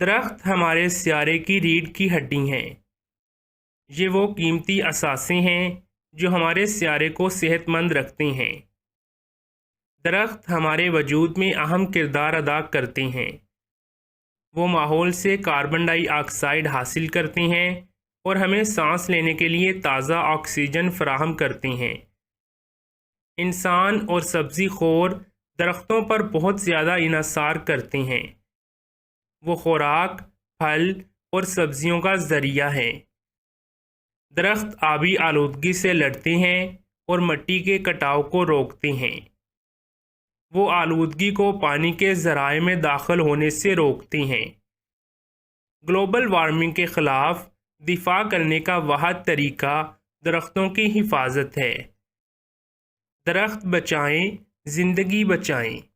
درخت ہمارے سیارے کی ریڑھ کی ہڈی ہیں۔ یہ وہ قیمتی اثاثے ہیں جو ہمارے سیارے کو صحت مند رکھتے ہیں۔ درخت ہمارے وجود میں اہم کردار ادا کرتے ہیں۔ وہ ماحول سے کاربن ڈائی آکسائیڈ حاصل کرتے ہیں اور ہمیں سانس لینے کے لیے تازہ آکسیجن فراہم کرتے ہیں۔ انسان اور سبزی خور درختوں پر بہت زیادہ انحصار کرتے ہیں۔ وہ خوراک، پھل اور سبزیوں کا ذریعہ ہیں۔ درخت آبی آلودگی سے لڑتے ہیں اور مٹی کے کٹاؤ کو روکتے ہیں۔ وہ آلودگی کو پانی کے ذرائع میں داخل ہونے سے روکتے ہیں۔ گلوبل وارمنگ کے خلاف دفاع کرنے کا واحد طریقہ درختوں کی حفاظت ہے۔ درخت بچائیں، زندگی بچائیں۔